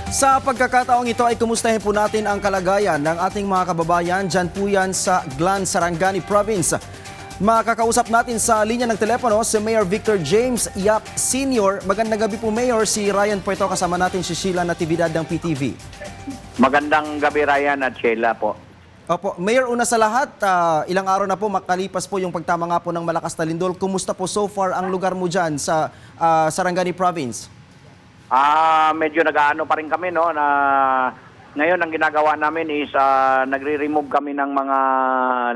Sa pagkakataong ito ay kumustahin po natin ang kalagayan ng ating mga kababayan dyan po yan sa Glan, Sarangani Province. Makakausap natin sa linya ng telepono si Mayor Victor James Yap Sr. Magandang gabi po Mayor, si Ryan po ito, kasama natin si Sheila Natividad ng PTV. Magandang gabi Ryan at Sheila po. Opo, Mayor, una sa lahat, ilang araw na po makalipas po yung pagtama nga po ng malakas na lindol. Kumusta po so far ang lugar mo dyan sa Sarangani Province? Medyo nag-aano pa rin kami, no, na ngayon ang ginagawa namin is nagre-remove kami ng mga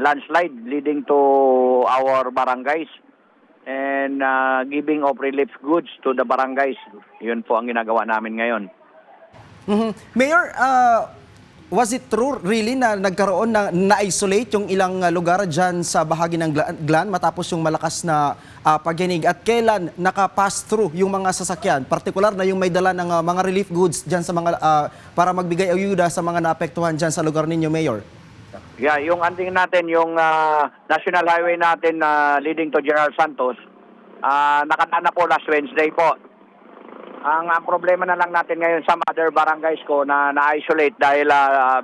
landslide leading to our barangays and giving of relief goods to the barangays. Yun po ang ginagawa namin ngayon. Mayor, was it true really na nagkaroon na-isolate yung ilang lugar dyan sa bahagi ng Glan matapos yung malakas na pagyanig? At kailan nakapass through yung mga sasakyan, partikular na yung may dala ng mga relief goods dyan sa mga, para magbigay ayuda sa mga naapektuhan dyan sa lugar ninyo, Mayor? Yeah, yung anding natin, yung national highway natin leading to General Santos, nakadaan na po last Wednesday po. Ang problema na lang natin ngayon sa other barangays ko na na-isolate dahil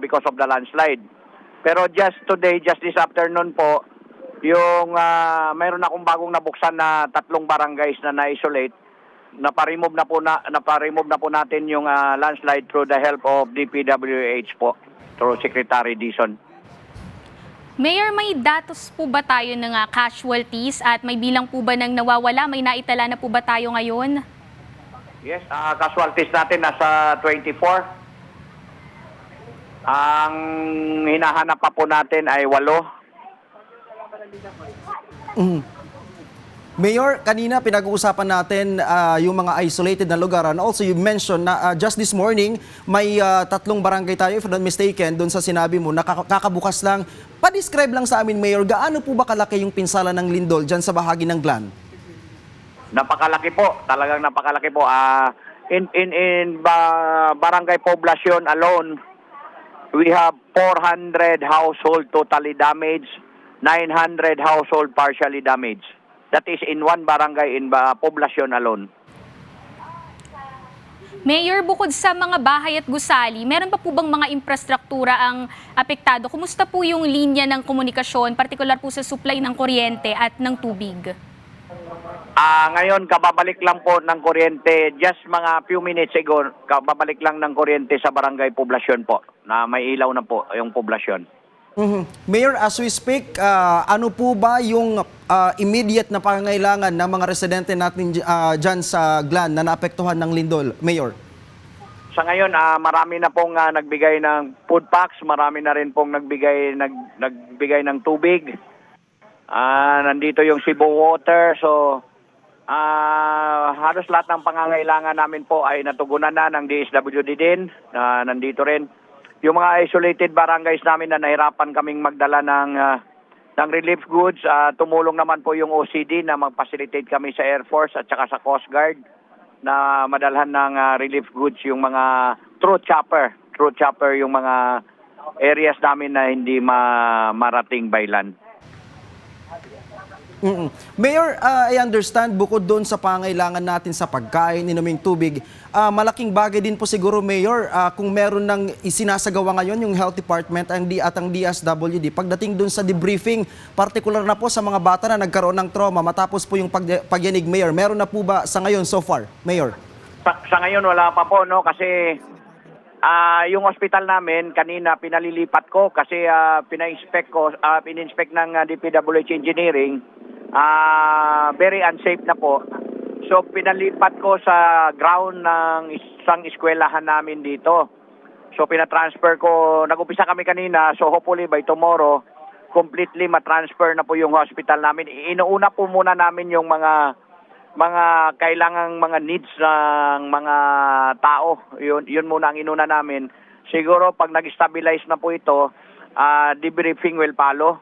because of the landslide. Pero just today, just this afternoon po, yung mayroon akong bagong nabuksan na 3 barangays na na-isolate. Naparemove na po natin yung landslide through the help of DPWH po, through Secretary Dizon. Mayor, may datos po ba tayo ng casualties at may bilang po ba ng nawawala? May naitala na po ba tayo ngayon? Yes, casualties natin nasa 24. Ang hinahanap pa po natin ay 8. Mayor, kanina pinag-uusapan natin yung mga isolated na lugar. And also you mentioned na just this morning may 3 barangay tayo, if not mistaken, doon sa sinabi mo, kakabukas lang. Pa-describe lang sa amin, Mayor, gaano po ba kalaki yung pinsala ng lindol dyan sa bahagi ng Glan? Napakalaki po, talagang napakalaki po. Barangay Poblacion alone, we have 400 household totally damaged, 900 household partially damaged. That is in one barangay in Poblacion alone. Mayor, bukod sa mga bahay at gusali, meron pa po bang mga infrastruktura ang apektado? Kumusta po yung linya ng komunikasyon, partikular po sa supply ng kuryente at ng tubig? Ngayon, kababalik lang po ng kuryente, just mga few minutes ago, kababalik lang ng kuryente sa barangay Poblacion po, na may ilaw na po yung Poblacion. Mayor, as we speak, ano po ba yung immediate na pangangailangan ng mga residente natin dyan sa Glan na naapektuhan ng lindol, Mayor? Sa ngayon, marami na pong nagbigay ng food packs, marami na rin pong nagbigay ng tubig. Nandito yung Cebu Water, so halos lahat ng pangangailangan namin po ay natugunan na ng DSWD din, nandito rin. Yung mga isolated barangays namin na nahirapan kaming magdala ng relief goods, tumulong naman po yung OCD na mag-facilitate kami sa Air Force at saka sa Coast Guard na madalhan ng relief goods yung mga through chopper yung mga areas namin na hindi marating by land. Mayor, I understand bukod doon sa pangailangan natin sa pagkain, inuming tubig, malaking bagay din po siguro, Mayor, kung meron ng isinasagawa ngayon yung Health Department at ang DSWD pagdating doon sa debriefing, partikular na po sa mga bata na nagkaroon ng trauma matapos po yung pagyanig, Mayor. Meron na po ba sa ngayon so far, Mayor? Sa ngayon wala pa po, no, kasi yung hospital namin kanina pinalilipat ko kasi pina-inspect ng DPWH Engineering. Very unsafe na po. So pinalipat ko sa ground ng isang eskwelahan namin dito. So pinatransfer ko, nag-umpisa kami kanina, so hopefully by tomorrow completely matransfer na po yung hospital namin. Inuuna po muna namin yung mga kailangang mga needs ng mga tao. Yun muna ang inuna namin. Siguro pag nag-stabilize na po ito, debriefing will follow.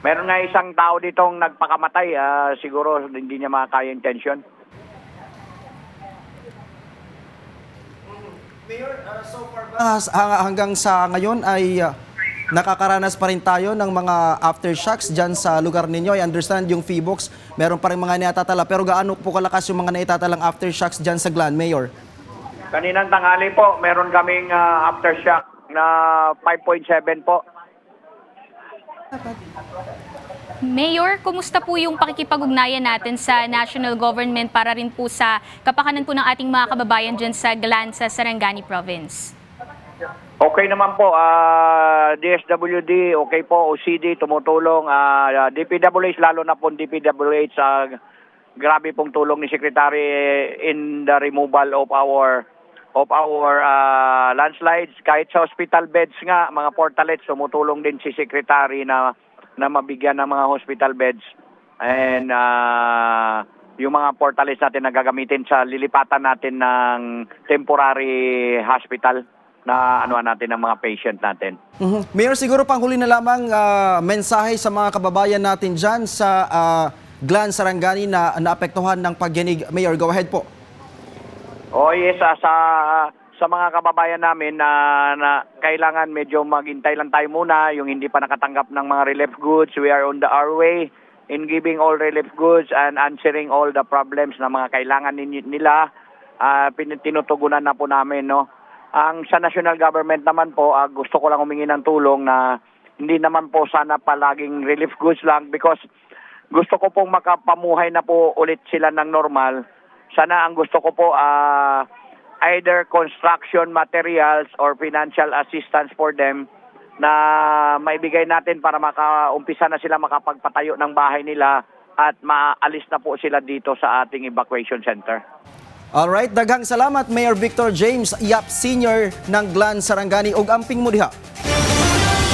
Meron nga isang tao ditong nagpakamatay, siguro hindi niya makakaya yung tension. Mayor, so far ba hanggang sa ngayon ay nakakaranas pa rin tayo ng mga aftershocks dyan sa lugar ninyo? I understand yung Feebox, meron pa rin mga naitatala. Pero gaano po kalakas yung mga naitatalang aftershocks dyan sa Glan, Mayor? Kaninang tanghali po, meron kaming aftershock na 5.7 po. Mayor, kumusta po yung pakikipag-ugnayan natin sa national government para rin po sa kapakanan po ng ating mga kababayan dyan sa Glan sa Sarangani Province? Okay naman po, DSWD, okay po, OCD, tumutulong, DPWH, lalo na po DPWH, grabe pong tulong ni Secretary in the removal of our landslides. Kahit sa hospital beds nga, mga portalets, tumutulong din si Secretary na mabigyan ng mga hospital beds. And yung mga portalets natin na gagamitin sa lilipatan natin ng temporary hospital na anuan natin ng mga patient natin. Mayor, siguro panghuli na lamang mensahe sa mga kababayan natin dyan sa Glan Sarangani na naapektuhan ng pagyanig. Mayor, go ahead po. Oh yes, sa mga kababayan namin na kailangan medyo maghintay lang tayo muna, yung hindi pa nakatanggap ng mga relief goods, we are on our way in giving all relief goods and answering all the problems na mga kailangan nila. Tinutugunan na po namin, no. Ang sa national government naman po, gusto ko lang humingi ng tulong na hindi naman po sana palaging relief goods lang because gusto ko pong makapamuhay na po ulit sila ng normal. Sana ang gusto ko po either construction materials or financial assistance for them na maibigay natin para makaumpisa na sila makapagpatayo ng bahay nila at maalis na po sila dito sa ating evacuation center. Alright, daghang salamat Mayor Victor James Yap Sr. ng Glan Sarangani ug amping mo diha.